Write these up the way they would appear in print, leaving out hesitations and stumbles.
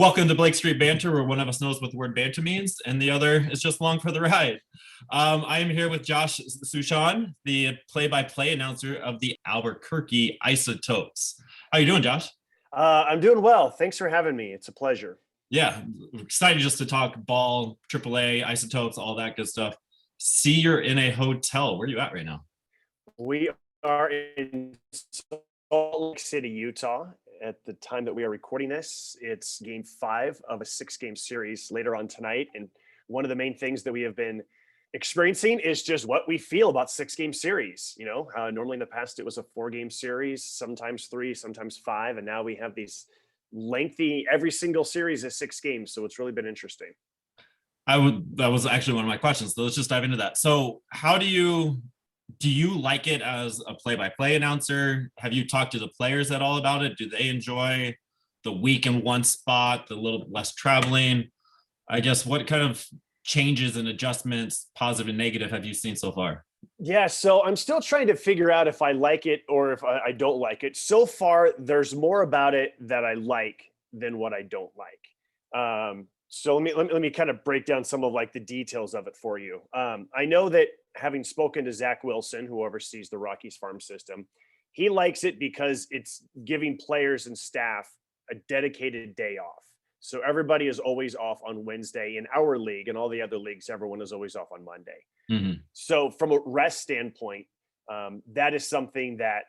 Welcome to Blake Street Banter, where one of us knows what the word banter means and the other is just along for the ride. I am here with Josh Suchon, the play-by-play announcer of the Albuquerque Isotopes. How you doing, Josh? I'm doing well. Thanks for having me. It's a pleasure. Yeah, excited just to talk ball, AAA, Isotopes, all that good stuff. See, you're in a hotel. Where are you at right now? We are in Salt Lake City, Utah. At the time that we are recording this, it's game 5 of a 6-game series later on tonight. And one of the main things that we have been experiencing is just what we feel about 6-game series. You know, normally in the past it was a 4-game series, sometimes 3, sometimes 5. And now we have these lengthy, every single series is 6 games. So it's really been interesting. That was actually one of my questions. So let's just dive into that. So do you like it as a play-by-play announcer? Have you talked to the players at all about it? Do they enjoy the week in one spot, the little less traveling? I guess what kind of changes and adjustments, positive and negative, have you seen so far? Yeah, so I'm still trying to figure out if I like it or if I don't like it. So far, there's more about it that I like than what I don't like. So let me kind of break down some of like the details of it for you. I know that having spoken to Zach Wilson, who oversees the Rockies farm system, he likes it because it's giving players and staff a dedicated day off. So everybody is always off on Wednesday in our league, and all the other leagues, everyone is always off on Monday. Mm-hmm. So from a rest standpoint, that is something that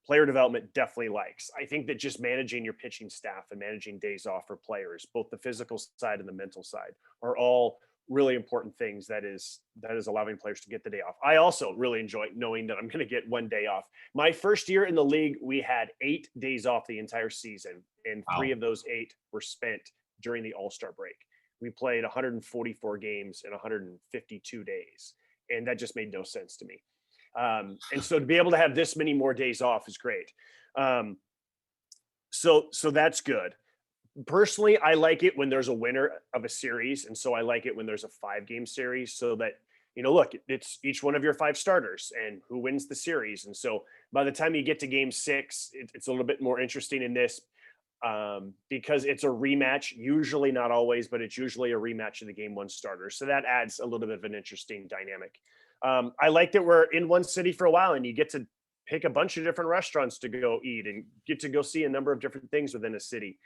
player development definitely likes. I think that just managing your pitching staff and managing days off for players, both the physical side and the mental side, are all really important things that is allowing players to get the day off. I also really enjoy knowing that I'm going to get one day off. My first year in the league, we had 8 days off the entire season, and 3 of those 8 were spent during the All-Star break. We played 144 games in 152 days, and that just made no sense to me. And so to be able to have this many more days off is great. So that's good. Personally, I like it when there's a winner of a series. And so I like it when there's a 5-game series, so that, you know, look, it's each one of your 5 starters and who wins the series. And so by the time you get to game 6, it's a little bit more interesting in this because it's a rematch, usually, not always, but it's usually a rematch of the game 1 starters. So that adds a little bit of an interesting dynamic. I like that we're in one city for a while and you get to pick a bunch of different restaurants to go eat and get to go see a number of different things within a city.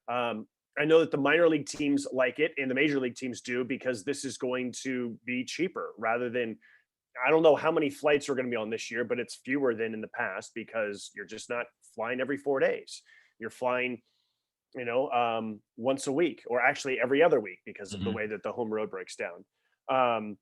I know that the minor league teams like it and the major league teams do, because this is going to be cheaper rather than, I don't know how many flights are going to be on this year, but it's fewer than in the past because you're just not flying every 4 days. You're flying, once a week, or actually every other week, because of the way that the home road breaks down.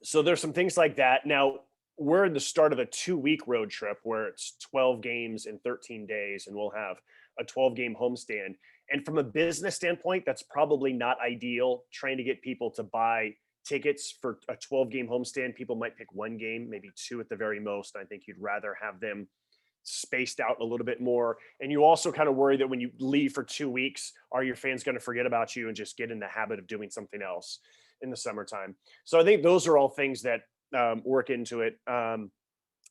So there's some things like that. Now we're in the start of a 2-week road trip where it's 12 games in 13 days, and we'll have a 12-game homestand. And from a business standpoint, that's probably not ideal, trying to get people to buy tickets for a 12-game homestand. People might pick 1 game, maybe 2 at the very most. I think you'd rather have them spaced out a little bit more. And you also kind of worry that when you leave for 2 weeks, are your fans going to forget about you and just get in the habit of doing something else in the summertime? So I think those are all things that work into it.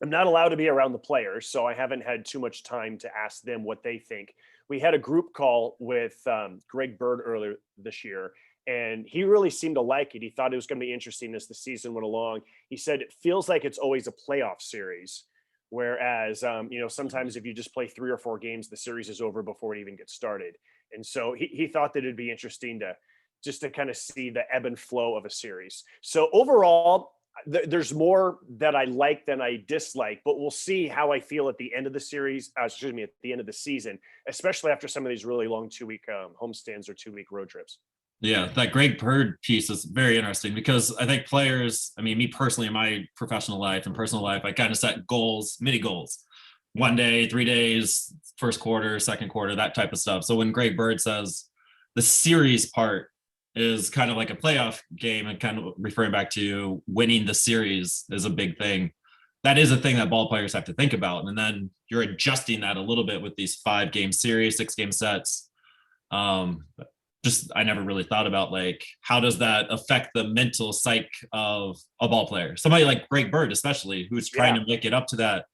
I'm not allowed to be around the players, so I haven't had too much time to ask them what they think. We had a group call with Greg Bird earlier this year, and he really seemed to like it. He thought it was going to be interesting as the season went along. He said it feels like it's always a playoff series, whereas sometimes if you just play 3 or 4 games, the series is over before it even gets started. And so he thought that it'd be interesting to kind of see the ebb and flow of a series. So overall, there's more that I like than I dislike, but we'll see how I feel at the end of the series, at the end of the season, especially after some of these really long 2-week homestands or 2-week road trips. Yeah, that Greg Bird piece is very interesting because I think players, me personally, in my professional life and personal life, I kind of set goals, mini goals, 1 day, 3 days, first quarter, second quarter, that type of stuff. So when Greg Bird says the series part is kind of like a playoff game, and kind of referring back to winning the series is a big thing. That is a thing that ball players have to think about. And then you're adjusting that a little bit with these 5-game series, 6-game sets. I never really thought about like, how does that affect the mental psyche of a ball player? Somebody like Greg Bird, especially, who's trying to make it up to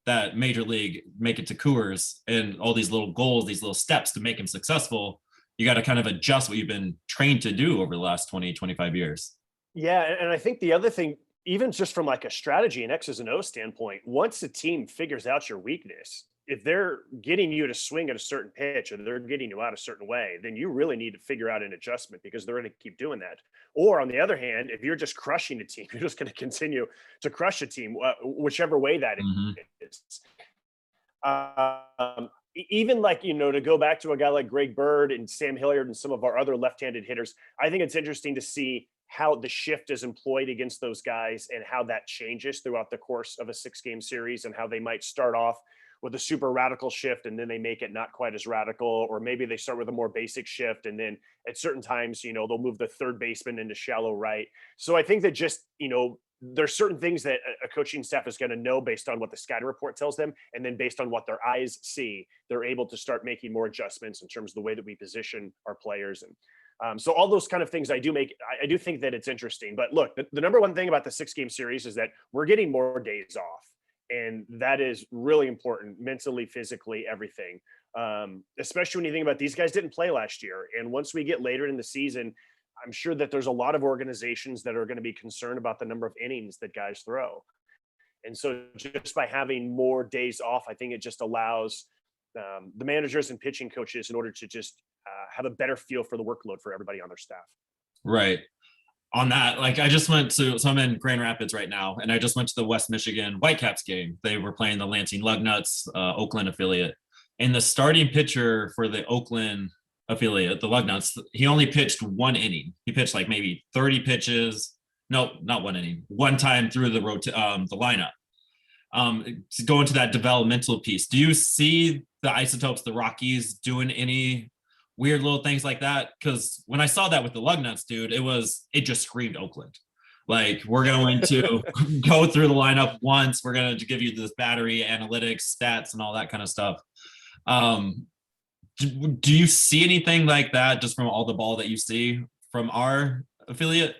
that major league, make it to Coors, and all these little goals, these little steps to make him successful. you got to kind of adjust what you've been trained to do over the last 20, 25 years. Yeah, and I think the other thing, even just from like a strategy and X's and O's standpoint, once a team figures out your weakness, if they're getting you to swing at a certain pitch or they're getting you out a certain way, then you really need to figure out an adjustment because they're going to keep doing that. Or on the other hand, if you're just crushing a team, you're just going to continue to crush a team, whichever way that is. Even like, you know, to go back to a guy like Greg Bird and Sam Hilliard and some of our other left-handed hitters, I think it's interesting to see how the shift is employed against those guys and how that changes throughout the course of a 6-game series, and how they might start off with a super radical shift and then they make it not quite as radical, or maybe they start with a more basic shift and then at certain times, you know, they'll move the third baseman into shallow right. So I think that just, you know, there's certain things that a coaching staff is going to know based on what the scouting report tells them, and then based on what their eyes see, they're able to start making more adjustments in terms of the way that we position our players. And so all those kind of things I do think that it's interesting. But look, the number one thing about the 6-game series is that we're getting more days off. And that is really important mentally, physically, everything. Especially when you think about these guys didn't play last year. And once we get later in the season, I'm sure that there's a lot of organizations that are going to be concerned about the number of innings that guys throw. And so just by having more days off, I think it just allows the managers and pitching coaches in order to just have a better feel for the workload for everybody on their staff. Right. On that, like I just went to, so I'm in Grand Rapids right now, and I just went to the West Michigan Whitecaps game. They were playing the Lansing Lugnuts, Oakland affiliate. And the starting pitcher for the Oakland affiliate, the Lugnuts, he only pitched 1 inning. He pitched like maybe 30 pitches. No, not 1 inning. One time through the lineup. To go into that developmental piece, do you see the Isotopes, the Rockies, doing any weird little things like that? Because when I saw that with the Lugnuts, dude, it just screamed Oakland. Like, we're going to go through the lineup once. We're going to give you this battery analytics, stats, and all that kind of stuff. Do you see anything like that just from all the ball that you see from our affiliate?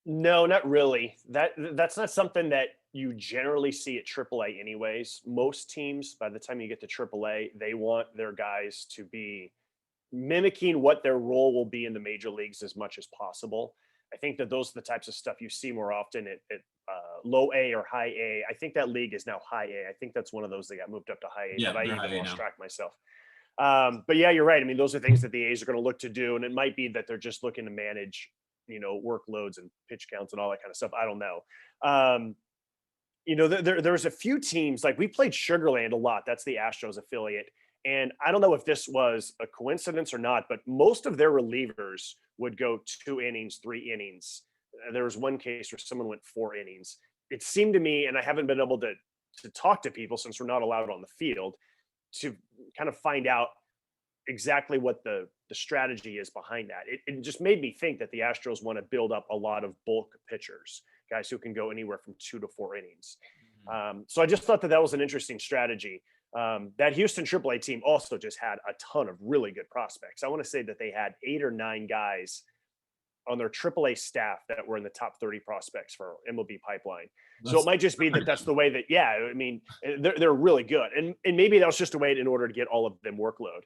No, not really. That's not something that you generally see at AAA anyways. Most teams, by the time you get to AAA, they want their guys to be mimicking what their role will be in the major leagues as much as possible. I think that those are the types of stuff you see more often at low A or high A. I think that league is now high A. I think that's one of those that got moved up to high A, Yeah, but I they're even high A lost now. track myself. But yeah, you're right. I mean, those are things that the A's are going to look to do, and it might be that they're just looking to manage, you know, workloads and pitch counts and all that kind of stuff. I don't know. You know, there's a few teams, like we played Sugarland a lot. That's the Astros affiliate. And I don't know if this was a coincidence or not, but most of their relievers would go 2 innings, 3 innings. There was one case where someone went 4 innings. It seemed to me, and I haven't been able to talk to people since we're not allowed on the field, to kind of find out exactly what the strategy is behind that. It just made me think that the Astros want to build up a lot of bulk pitchers, guys who can go anywhere from 2 to 4 innings. So I just thought that was an interesting strategy. That Houston AAA team also just had a ton of really good prospects. I want to say that they had 8 or 9 guys on their AAA staff that were in the top 30 prospects for MLB Pipeline. So it might just be that that's the way that, yeah, I mean, they're really good. And maybe that was just a way in order to get all of them workload.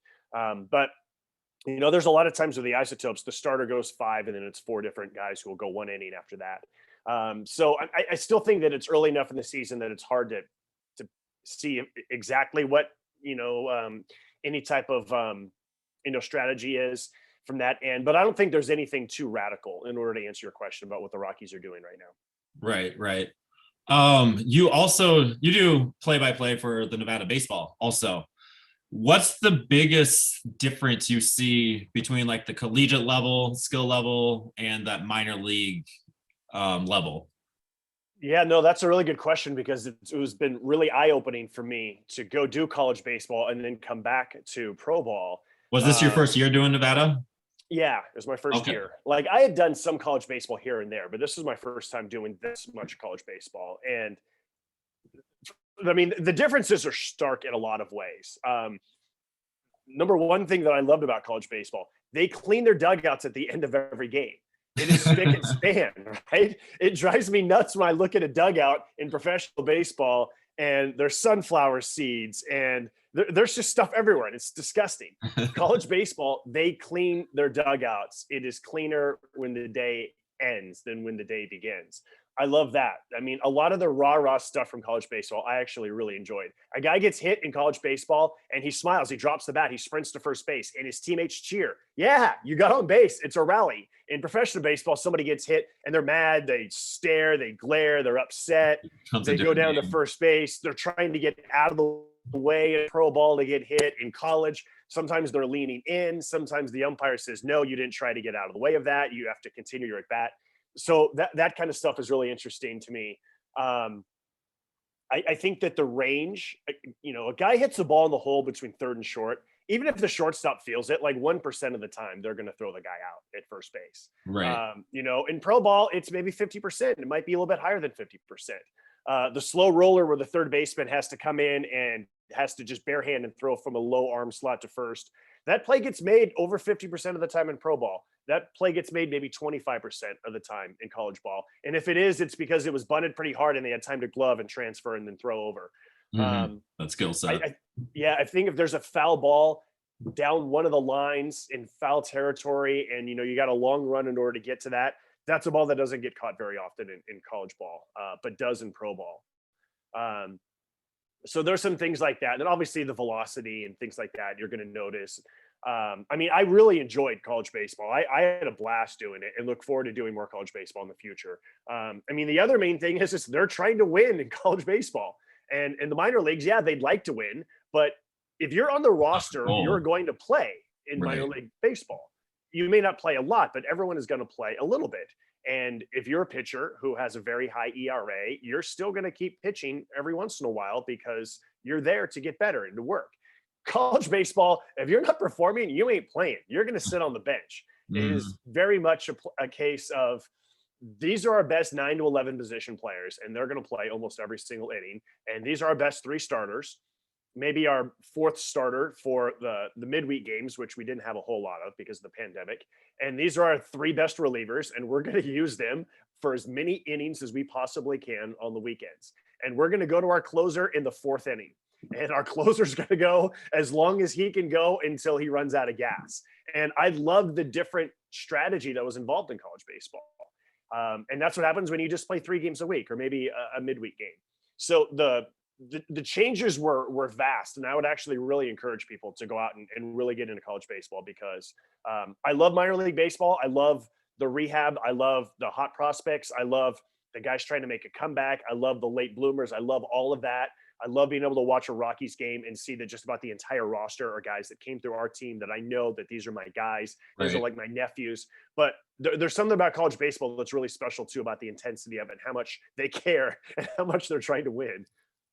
But, you know, there's a lot of times with the Isotopes, the starter goes 5 and then it's 4 different guys who will go 1 inning after that. So I still think that it's early enough in the season that it's hard to see exactly what, you know, any type of, you know, strategy is from that end. But I don't think there's anything too radical in order to answer your question about what the Rockies are doing right now. Right. You do play-by-play for the Nevada baseball also. What's the biggest difference you see between like the collegiate level, skill level, and that minor league level? Yeah, no, that's a really good question because it has been really eye-opening for me to go do college baseball and then come back to pro ball. Was this your first year doing Nevada? Yeah, it was my first year. Like, I had done some college baseball here and there, but this was my first time doing this much college baseball. And I mean, the differences are stark in a lot of ways. Number one thing that I loved about college baseball, they clean their dugouts at the end of every game. It is spick and span, right? It drives me nuts when I look at a dugout in professional baseball and there's sunflower seeds, and there's just stuff everywhere, and it's disgusting. College baseball, they clean their dugouts. It is cleaner when the day ends than when the day begins. I love that. I mean, a lot of the rah-rah stuff from college baseball, I actually really enjoyed. A guy gets hit in college baseball and he smiles, he drops the bat, he sprints to first base, and his teammates cheer. Yeah, you got on base. It's a rally. In professional baseball, somebody gets hit and they're mad, they stare, they glare, they're upset. They go down to first base. They're trying to get out of the way in pro ball to get hit. In college, sometimes they're leaning in. Sometimes the umpire says, no, you didn't try to get out of the way of that. You have to continue your at bat. So that kind of stuff is really interesting to me. I think that the range, a guy hits the ball in the hole between third and short, even if the shortstop feels it, like 1% of the time, they're going to throw the guy out at first base. Right. In pro ball, it's maybe 50%. It might be a little bit higher than 50%. The slow roller where the third baseman has to come in and has to just barehand and throw from a low arm slot to first. That play gets made over 50% of the time in pro ball. That play gets made maybe 25% of the time in college ball. And if it is, it's because it was bunted pretty hard and they had time to glove and transfer and then throw over. That skill set. I think if there's a foul ball down one of the lines in foul territory and, you got a long run in order to get to that, that's a ball that doesn't get caught very often in college ball, but does in pro ball. So there's some things like that. And obviously the velocity and things like that, you're going to notice. I really enjoyed college baseball. I had a blast doing it and look forward to doing more college baseball in the future. The other main thing is just they're trying to win in college baseball. And in the minor leagues, yeah, they'd like to win. But if you're on the roster, you're going to play in minor league baseball. You may not play a lot, but everyone is going to play a little bit. And if you're a pitcher who has a very high ERA, you're still going to keep pitching every once in a while because you're there to get better and to work. College baseball, if you're not performing, you ain't playing. You're going to sit on the bench. It is very much a case of these are our best 9 to 11 position players, and they're going to play almost every single inning. And these are our best 3 starters, maybe our 4th starter for the midweek games, which we didn't have a whole lot of because of the pandemic. And these are our 3 best relievers, and we're going to use them for as many innings as we possibly can on the weekends. And we're going to go to our closer in the 4th inning. And our closer's going to go as long as he can go until he runs out of gas. And I love the different strategy that was involved in college baseball. And that's what happens when you just play 3 games a week or maybe a midweek game. So the changes were vast. And I would actually really encourage people to go out and really get into college baseball because I love minor league baseball. I love the rehab. I love the hot prospects. I love the guys trying to make a comeback. I love the late bloomers. I love all of that. I love being able to watch a Rockies game and see that just about the entire roster are guys that came through our team that I know that these are my guys. These are like my nephews. But there's something about college baseball that's really special too about the intensity of it and how much they care and how much they're trying to win.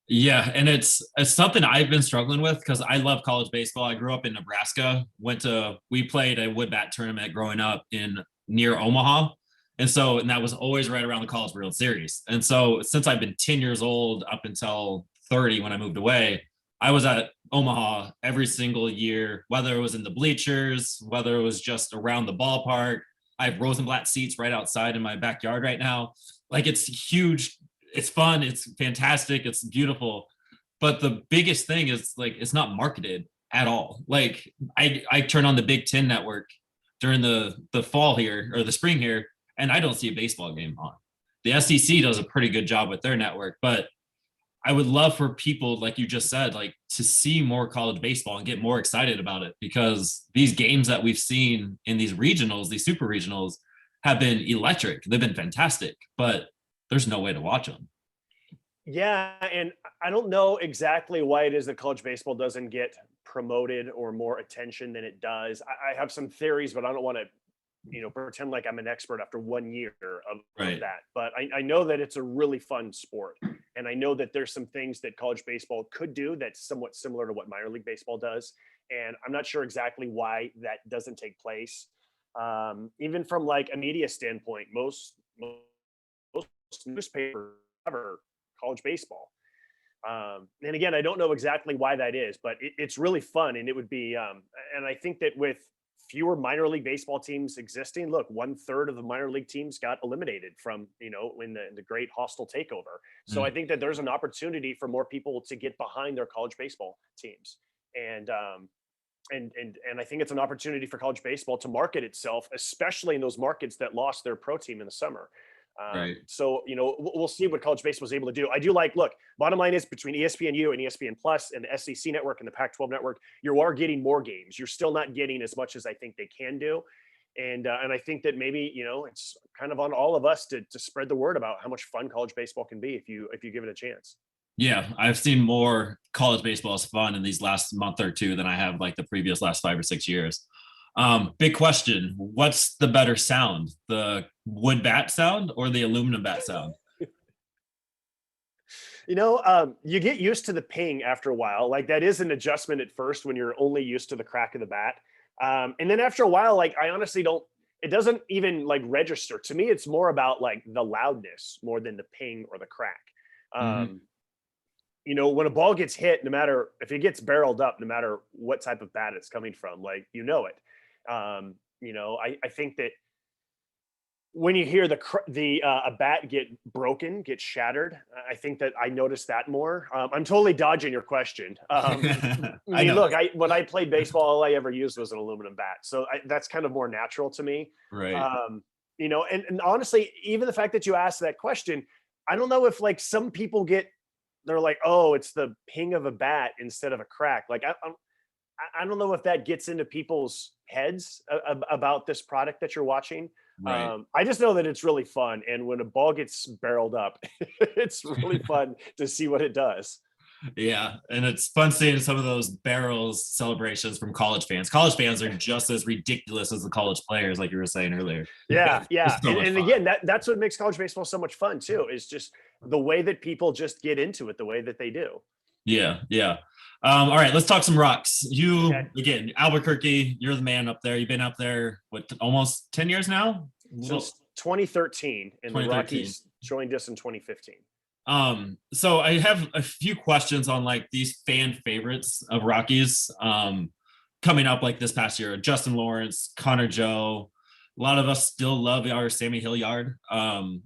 Yeah, and it's something I've been struggling with because I love college baseball. I grew up in Nebraska. We played a wood bat tournament growing up near Omaha. And that was always right around the College World Series. And so since I've been 10 years old up until 30 when I moved away, I was at Omaha every single year, whether it was in the bleachers, whether it was just around the ballpark. I have Rosenblatt seats right outside in my backyard right now. Like, it's huge. It's fun. It's fantastic. It's beautiful. But the biggest thing is, like, it's not marketed at all. Like, I turn on the Big Ten network during the fall here or the spring here, and I don't see a baseball game on. The SEC does a pretty good job with their network, but I would love for people, like you just said, like, to see more college baseball and get more excited about it, because these games that we've seen in these regionals, these super regionals, have been electric. They've been fantastic, but there's no way to watch them. Yeah, and I don't know exactly why it is that college baseball doesn't get promoted or more attention than it does. I have some theories, but I don't want to pretend like I'm an expert after 1 year of that. But I know that it's a really fun sport. And I know that there's some things that college baseball could do that's somewhat similar to what minor league baseball does. And I'm not sure exactly why that doesn't take place. Even from like a media standpoint, most newspapers cover college baseball. And again, I don't know exactly why that is, but it's really fun. And it would be, and I think that with fewer minor league baseball teams existing. Look, 1/3 of the minor league teams got eliminated from, in the great hostile takeover. So I think that there's an opportunity for more people to get behind their college baseball teams. And I think it's an opportunity for college baseball to market itself, especially in those markets that lost their pro team in the summer. Right. So, we'll see what college baseball is able to do. I do look, bottom line is between ESPNU and ESPN Plus and the SEC network and the Pac-12 network, you are getting more games. You're still not getting as much as I think they can do. And I think that maybe, it's kind of on all of us to spread the word about how much fun college baseball can be if you give it a chance. Yeah, I've seen more college baseball as fun in these last month or two than I have like the previous last 5 or 6 years. Big question. What's the better sound? The wood bat sound or the aluminum bat sound? You get used to the ping after a while. Like that is an adjustment at first when you're only used to the crack of the bat. And then after a while, like I honestly it doesn't even like register. To me, it's more about like the loudness more than the ping or the crack. When a ball gets hit, no matter if it gets barreled up, no matter what type of bat it's coming from, like, it. I think that when you hear a bat get shattered, I think that I noticed that more. I'm totally dodging your question. Look, when I played baseball, all I ever used was an aluminum bat, so that's kind of more natural to me. Right. And honestly, even the fact that you asked that question, I don't know if like some people they're like, oh, it's the ping of a bat instead of a crack. Like I don't know if that gets into people's heads about this product that you're watching. Right. I just know that it's really fun. And when a ball gets barreled up, it's really fun to see what it does. Yeah. And it's fun seeing some of those barrels celebrations from college fans. College fans are just as ridiculous as the college players, like you were saying earlier. Yeah. Yeah. So and again, that's what makes college baseball so much fun too, is just the way that people just get into it the way that they do. Yeah. Yeah. All right, let's talk some Rocks. Again, Albuquerque, you're the man up there. You've been up there, almost 10 years now? Since 2013, and the Rockies joined us in 2015. So I have a few questions on like these fan favorites of Rockies coming up like this past year. Justin Lawrence, Connor Joe. A lot of us still love our Sammy Hilliard. And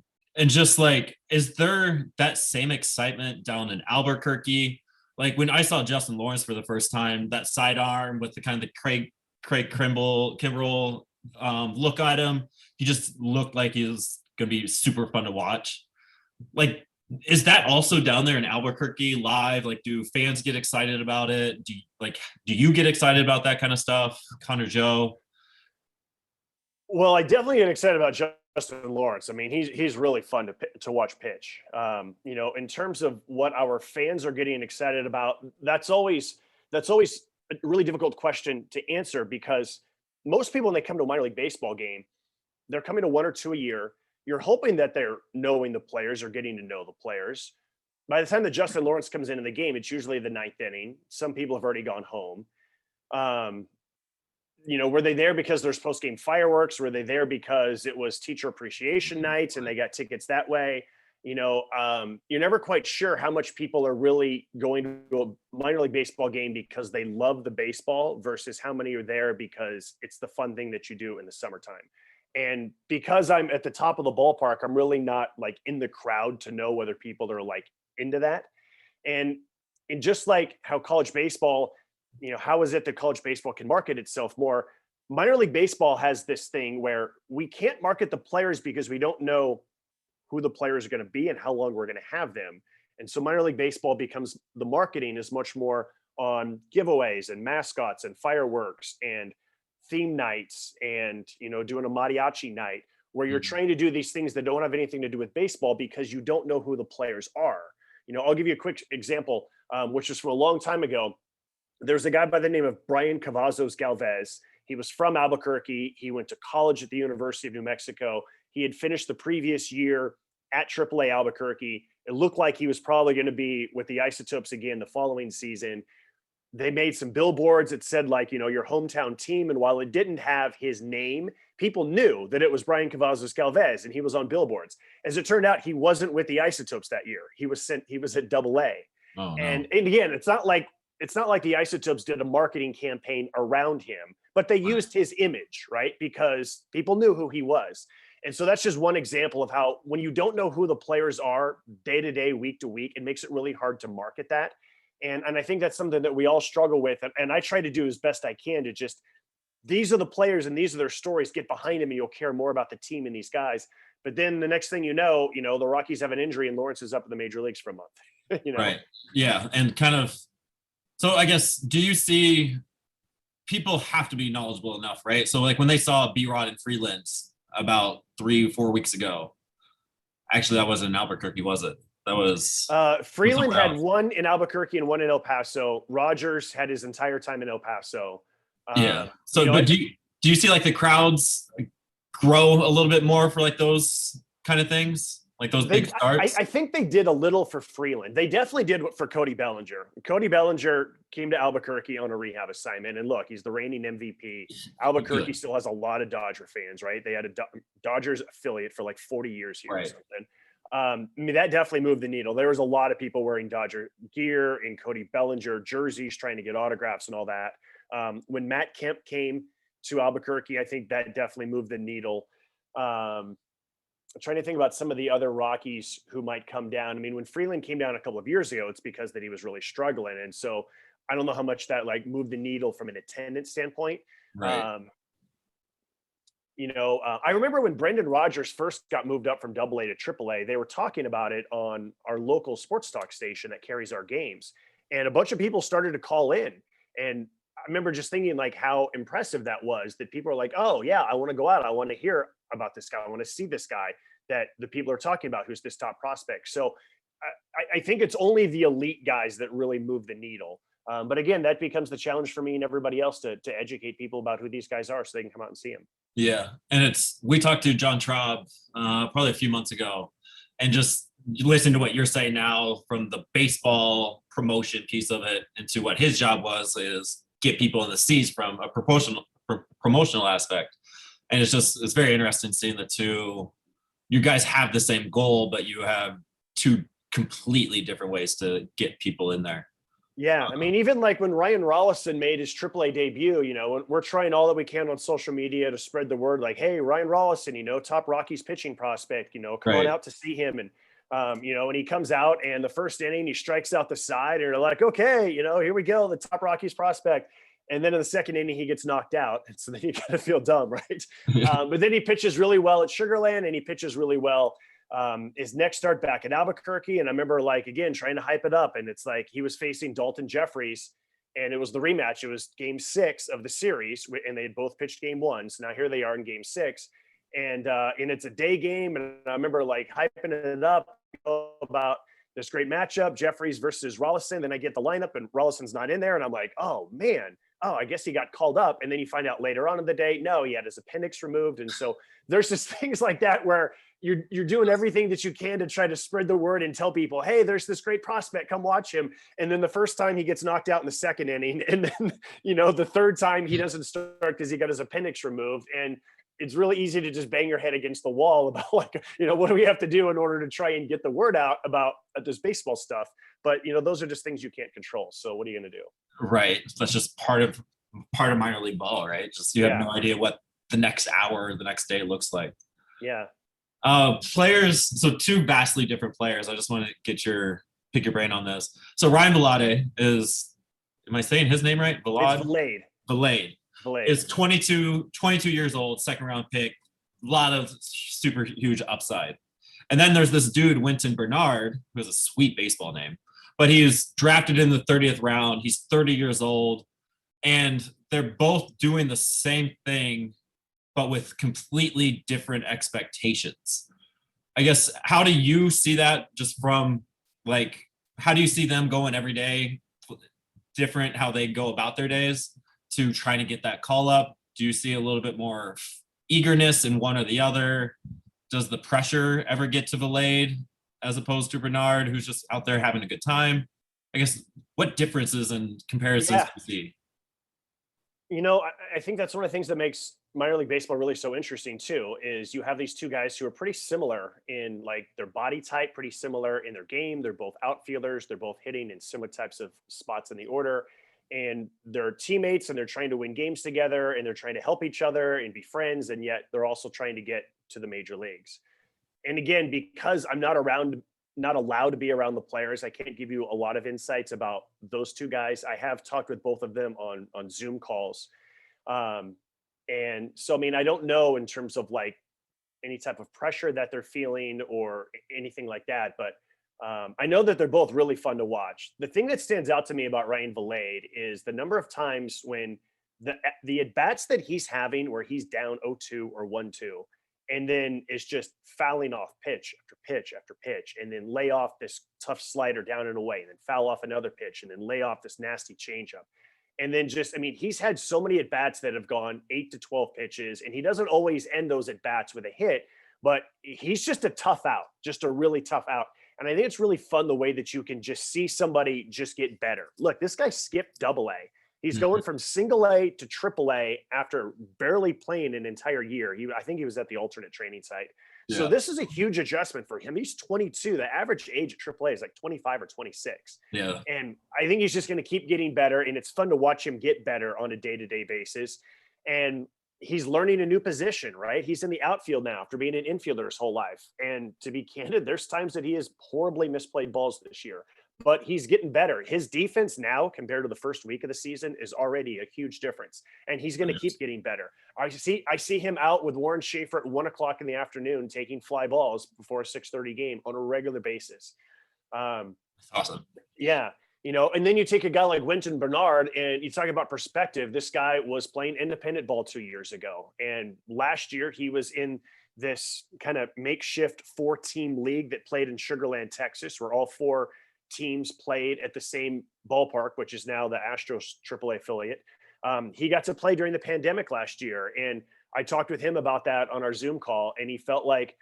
just like, is there that same excitement down in Albuquerque? Like when I saw Justin Lawrence for the first time, that sidearm with the kind of the Craig Kimbrell look at him, he just looked like he was going to be super fun to watch. Like, is that also down there in Albuquerque live? Like, do fans get excited about it? Do you get excited about that kind of stuff? Connor Joe? Well, I definitely get excited about Justin Lawrence. I mean, he's really fun to watch pitch. In terms of what our fans are getting excited about, that's always a really difficult question to answer, because most people, when they come to a minor league baseball game, they're coming to 1 or 2 a year. You're hoping that they're knowing the players or getting to know the players. By the time that Justin Lawrence comes into the game, it's usually the 9th inning. Some people have already gone home. Were they there because there's post-game fireworks? Were they there because it was teacher appreciation nights and they got tickets that way? You're never quite sure how much people are really going to a minor league baseball game because they love the baseball versus how many are there because it's the fun thing that you do in the summertime. And because I'm at the top of the ballpark, I'm really not like in the crowd to know whether people are like into that. And just like how college baseball, how is it that college baseball can market itself more? Minor league baseball has this thing where we can't market the players because we don't know who the players are going to be and how long we're going to have them. And so minor league baseball becomes, the marketing is much more on giveaways and mascots and fireworks and theme nights and, doing a mariachi night where you're trying to do these things that don't have anything to do with baseball because you don't know who the players are. I'll give you a quick example, which is from a long time ago. There's a guy by the name of Brian Cavazos Galvez. He was from Albuquerque. He went to college at the University of New Mexico. He had finished the previous year at AAA Albuquerque. It looked like he was probably going to be with the Isotopes again the following season. They made some billboards that said like, your hometown team. And while it didn't have his name, people knew that it was Brian Cavazos Galvez and he was on billboards. As it turned out, he wasn't with the Isotopes that year. He was at AA. Oh, no. And again, it's not like the Isotopes did a marketing campaign around him, but they used his image, right? Because people knew who he was. And so that's just one example of how, when you don't know who the players are day to day, week to week, it makes it really hard to market that. And I think that's something that we all struggle with. And I try to do as best I can to just, these are the players and these are their stories, get behind them and you'll care more about the team and these guys. But then the next thing you know, the Rockies have an injury and Lawrence is up in the major leagues for a month. Right. Yeah. And kind of, so I guess, do you see people have to be knowledgeable enough, right? So like when they saw B-Rod and Freeland about 3-4 weeks ago, actually that wasn't in Albuquerque, was it? That was Freeland had one in Albuquerque and one in El Paso. Rogers had his entire time in El Paso. Yeah. So, but do you see like the crowds grow a little bit more for like those kind of things, like those big starts? I think they did a little for Freeland. They definitely did for Cody Bellinger. Cody Bellinger came to Albuquerque on a rehab assignment, and look, he's the reigning MVP. Albuquerque still has a lot of Dodger fans, right? They had a Dodgers affiliate for like 40 years here or something. I mean, that definitely moved the needle. There was a lot of people wearing Dodger gear and Cody Bellinger jerseys, trying to get autographs and all that. When Matt Kemp came to Albuquerque, I think that definitely moved the needle. I'm trying to think about some of the other Rockies who might come down. I mean, when Freeland came down a couple of years ago, it's because that he was really struggling. And so I don't know how much that like moved the needle from an attendance standpoint. Right. I remember when Brendan Rodgers first got moved up from AA to AAA, they were talking about it on our local sports talk station that carries our games. And a bunch of people started to call in. And I remember just thinking like how impressive that was, that people are like, oh yeah, I want to go out. I want to hear about this guy. I want to see this guy that the people are talking about, who's this top prospect. So I think it's only the elite guys that really move the needle. But again, that becomes the challenge for me and everybody else to educate people about who these guys are so they can come out and see them. Yeah. And we talked to John Traub probably a few months ago, and just listen to what you're saying now from the baseball promotion piece of it into what his job is get people in the seats from a promotional aspect. And it's very interesting seeing the two. You guys have the same goal, but you have two completely different ways to get people in there. Yeah, I mean, even like when Ryan Rollison made his AAA debut, we're trying all that we can on social media to spread the word, like, hey, Ryan Rollison, top Rockies pitching prospect, come on out to see him. And, and he comes out and the first inning, he strikes out the side, and you're like, okay, here we go, the top Rockies prospect. And then in the second inning, he gets knocked out. And so then you kind of feel dumb, right? But then he pitches really well at Sugar Land, and he pitches really well his next start back at Albuquerque. And I remember again, trying to hype it up. And it's like, he was facing Dalton Jeffries, and it was the rematch. It was game 6 of the series, and they had both pitched game 1. So now here they are in game 6, and it's a day game. And I remember hyping it up about this great matchup, Jeffries versus Rollison. Then I get the lineup and Rollison's not in there. And I'm like, oh man, I guess he got called up. And then you find out later on in the day, no, he had his appendix removed. And so there's just things like that where you're doing everything that you can to try to spread the word and tell people, hey, there's this great prospect, come watch him. And then the first time he gets knocked out in the second inning. And then, the third time he doesn't start because he got his appendix removed. And it's really easy to just bang your head against the wall about what do we have to do in order to try and get the word out about this baseball stuff. But, those are just things you can't control. So what are you going to do? Right. That's just part of minor league ball, right? Just you have no idea what the next hour, the next day looks like. Yeah. Players. So two vastly different players. I just want to pick your brain on this. So Ryan Vilade am I saying his name right? Vilade. Vilade is 22 years old, second round pick, a lot of super huge upside. And then there's this dude, Wynton Bernard, who has a sweet baseball name, but he's drafted in the 30th round. He's 30 years old, and they're both doing the same thing, but with completely different expectations. I guess, how do you see that just from how do you see them going every day, different how they go about their days to trying to get that call up? Do you see a little bit more eagerness in one or the other? Does the pressure ever get to Vilade as opposed to Bernard, who's just out there having a good time? I guess, what differences and comparisons do you see? I think that's one of the things that makes minor league baseball really so interesting too, is you have these two guys who are pretty similar in their body type, pretty similar in their game. They're both outfielders. They're both hitting in similar types of spots in the order. and they're teammates and they're trying to win games together and they're trying to help each other and be friends. And yet they're also trying to get to the major leagues. And again, because I'm not allowed to be around the players, I can't give you a lot of insights about those two guys. I have talked with both of them on Zoom calls. And so, I mean, I don't know in terms of like any type of pressure that they're feeling or anything like that, but I know that they're both really fun to watch. The thing that stands out to me about Ryan Vilade is the number of times when the at-bats that he's having where he's down 0-2 or 1-2, and then is just fouling off pitch after pitch after pitch, and then lay off this tough slider down and away, and then foul off another pitch, and then lay off this nasty changeup. And then just, I mean, he's had so many at-bats that have gone 8 to 12 pitches, and he doesn't always end those at-bats with a hit, but he's just a tough out, just a really tough out. And I think it's really fun the way that you can just see somebody just get better. Look, this guy skipped AA. He's going from single A to AAA after barely playing an entire year. I think he was at the alternate training site. Yeah. So this is a huge adjustment for him. He's 22. The average age at AAA is like 25 or 26. Yeah. And I think he's just going to keep getting better. And it's fun to watch him get better on a day-to-day basis. And he's learning a new position, right? He's in the outfield now after being an infielder his whole life. And to be candid, there's times that he has horribly misplayed balls this year, but he's getting better. His defense now compared to the first week of the season is already a huge difference. And he's going to keep getting better. I see him out with Warren Schaefer at 1 o'clock in the afternoon, taking fly balls before a 6:30 game on a regular basis. That's awesome. Yeah. You know, and then you take a guy like Wynton Bernard and you talk about perspective. This guy was playing independent ball 2 years ago. And last year he was in this kind of makeshift 4-team league that played in Sugar Land, Texas, where all 4 teams played at the same ballpark, which is now the Astros AAA affiliate. He got to play during the pandemic last year. And I talked with him about that on our Zoom call. And he felt like,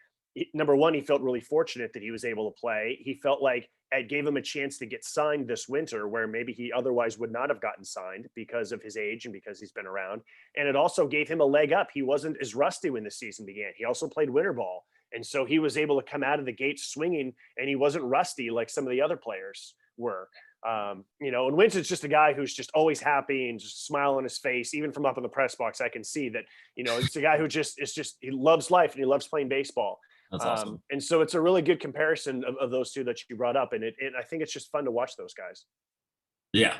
number one, he felt really fortunate that he was able to play. He felt like it gave him a chance to get signed this winter where maybe he otherwise would not have gotten signed because of his age and because he's been around. And it also gave him a leg up. He wasn't as rusty when the season began. He also played winter ball. And so he was able to come out of the gate swinging, and he wasn't rusty like some of the other players were. You know, and Wynton's just a guy who's just always happy and just a smile on his face. Even from up in the press box, I can see that, you know, it's a guy who he loves life and he loves playing baseball. That's awesome. And so it's a really good comparison of those two that you brought up. And I think it's just fun to watch those guys. Yeah.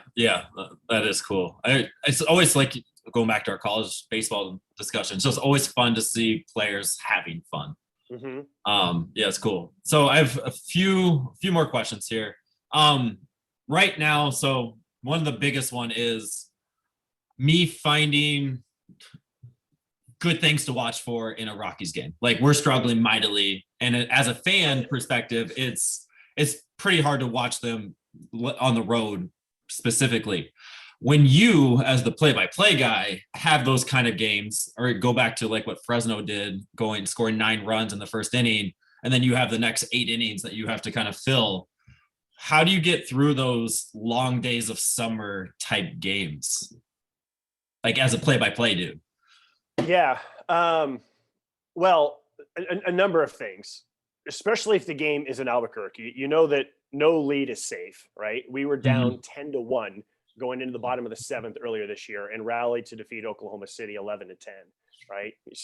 That is cool. It's always like going back to our college baseball discussion. So it's always fun to see players having fun. Mm-hmm. Yeah, it's cool. So I have a few more questions here. Right now, so one of the biggest one is me finding good things to watch for in a Rockies game. Like, we're struggling mightily, and as a fan perspective, it's pretty hard to watch them on the road specifically. When you, as the play-by-play guy, have those kind of games, or go back to like what Fresno did, scoring 9 runs in the first inning, and then you have the next 8 innings that you have to kind of fill. How do you get through those long days of summer type games? Like, as a play-by-play dude? Yeah. Well, a number of things, especially if the game is in Albuquerque. You know that no lead is safe, right? We were down 10-1 going into the bottom of the 7th earlier this year and rallied to defeat Oklahoma City 11-10, right? You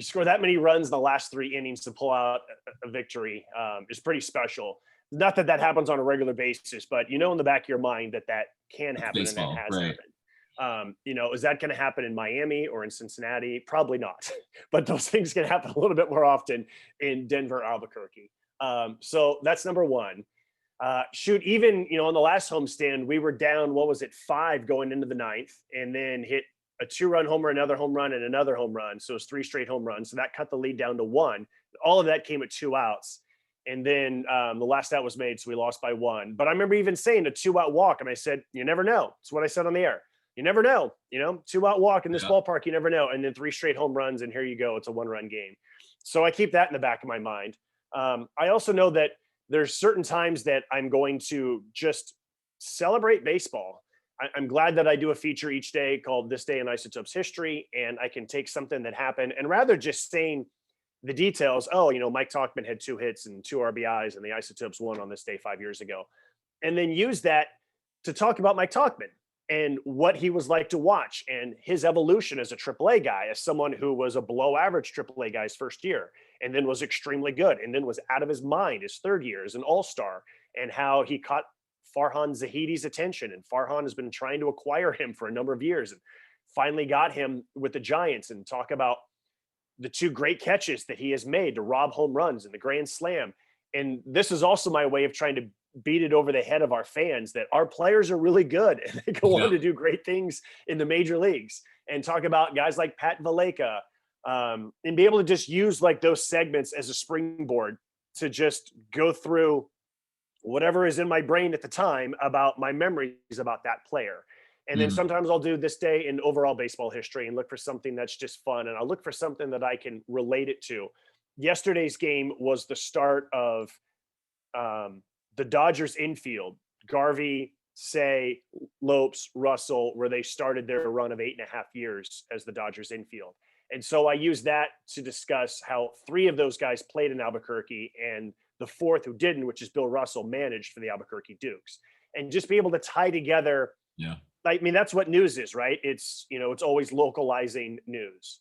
score that many runs in the last 3 innings to pull out a victory is pretty special. Not that happens on a regular basis, but you know in the back of your mind that can happen. Baseball, and that has right. happened. You know, is that going to happen in Miami or in Cincinnati? Probably not. But those things can happen a little bit more often in Denver, Albuquerque. So that's number one. Even, you know, on the last homestand, we were down, 5 going into the 9th, and then hit a 2-run homer, another home run, and another home run. So it was 3 straight home runs. So that cut the lead down to 1. All of that came at 2 outs. And then the last out was made, so we lost by 1. But I remember even saying a 2-out walk, and I said, you never know. It's what I said on the air. You never know, 2-out walk in this ballpark, you never know. And then 3 straight home runs, and here you go. It's a 1-run game. So I keep that in the back of my mind. I also know that there's certain times that I'm going to just celebrate baseball. I'm glad that I do a feature each day called This Day in Isotopes History, and I can take something that happened and rather just saying the details. Oh, Mike Tauchman had 2 hits and 2 RBIs, and the Isotopes won on this day 5 years ago, and then use that to talk about Mike Tauchman. and what he was like to watch and his evolution as a AAA guy, as someone who was a below average AAA guy his first year and then was extremely good and then was out of his mind his third year as an all-star, and how he caught Farhan Zahidi's attention. And Farhan has been trying to acquire him for a number of years and finally got him with the Giants, and talk about the two great catches that he has made to rob home runs and the grand slam. And this is also my way of trying to beat it over the head of our fans that our players are really good and they go on to do great things in the major leagues, and talk about guys like Pat Valleca, and be able to just use like those segments as a springboard to just go through whatever is in my brain at the time about my memories about that player. And then sometimes I'll do this day in overall baseball history and look for something that's just fun. And I'll look for something that I can relate it to. Yesterday's game was the start of the Dodgers infield, Garvey, Say, Lopes, Russell, where they started their run of 8.5 years as the Dodgers infield. And so I use that to discuss how 3 of those guys played in Albuquerque, and the 4th who didn't, which is Bill Russell, managed for the Albuquerque Dukes. And just be able to tie together. Yeah. I mean, that's what news is, right? It's, it's always localizing news.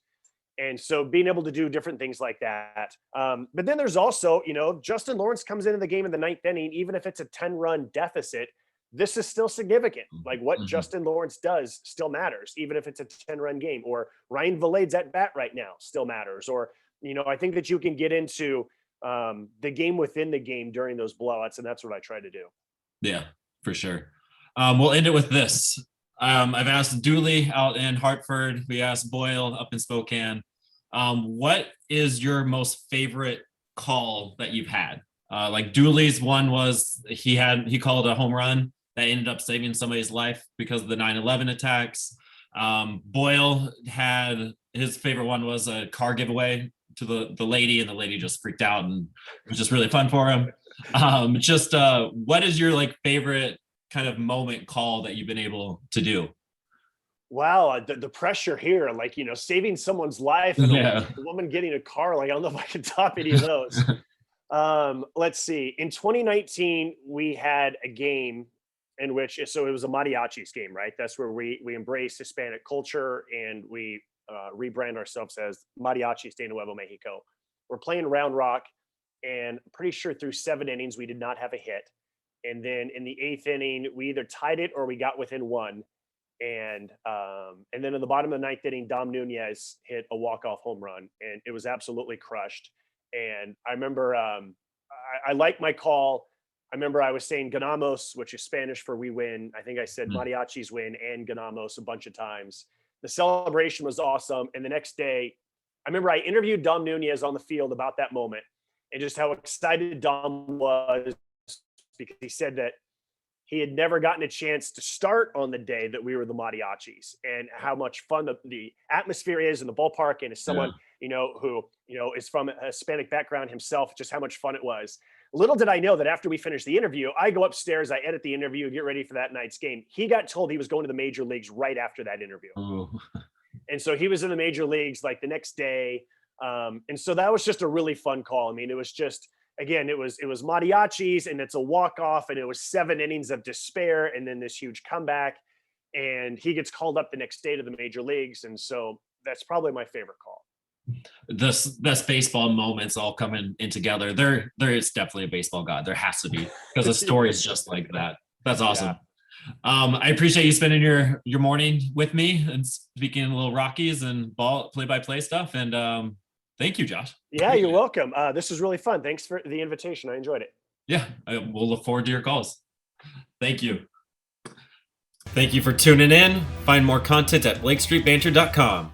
And so being able to do different things like that. But then there's also, Justin Lawrence comes into the game in the 9th inning, even if it's a 10-run deficit, this is still significant. Like what Justin Lawrence does still matters, even if it's a 10-run game. Or Ryan Vilade's at bat right now still matters. Or, I think that you can get into the game within the game during those blowouts. And that's what I try to do. Yeah, for sure. We'll end it with this. I've asked Dooley out in Hartford. We asked Boyle up in Spokane. What is your most favorite call that you've had? Like Dooley's one was he called a home run that ended up saving somebody's life because of the 9/11 attacks. Boyle had his favorite one was a car giveaway to the lady, and the lady just freaked out, and it was just really fun for him. What is your favorite kind of moment call that you've been able to do? Wow, the pressure here, saving someone's life and a woman getting a car, I don't know if I can top any of those. Let's see. In 2019, we had a game in which, so it was a mariachis game, right? That's where we embrace Hispanic culture and we rebrand ourselves as Mariachis de Nuevo Mexico. We're playing Round Rock, and I'm pretty sure through 7 innings, we did not have a hit. And then in the 8th inning, we either tied it or we got within 1. And then in the bottom of the 9th inning, Dom Nunez hit a walk-off home run, and it was absolutely crushed. And I remember I like my call. I remember I was saying ganamos, which is Spanish for we win. I think I said mariachis win and ganamos a bunch of times. The celebration was awesome. And the next day, I remember I interviewed Dom Nunez on the field about that moment and just how excited Dom was, because he said that he had never gotten a chance to start on the day that we were the mariachis, and how much fun the atmosphere is in the ballpark. And as someone, who, is from a Hispanic background himself, just how much fun it was. Little did I know that after we finished the interview, I go upstairs, I edit the interview, get ready for that night's game. He got told he was going to the major leagues right after that interview. Oh. And so he was in the major leagues the next day. And so that was just a really fun call. I mean, it was just, again, it was mariachis, and it's a walk-off, and it was 7 innings of despair and then this huge comeback. And he gets called up the next day to the major leagues. And so that's probably my favorite call. This baseball moments all coming in together. There is definitely a baseball god. There has to be, because the story is just like that. That's awesome. Yeah. I appreciate you spending your morning with me and speaking a little Rockies and ball play-by-play stuff. And thank you, Josh. Yeah, you're welcome. This was really fun. Thanks for the invitation. I enjoyed it. Yeah, we'll look forward to your calls. Thank you. Thank you for tuning in. Find more content at BlakeStreetBanter.com.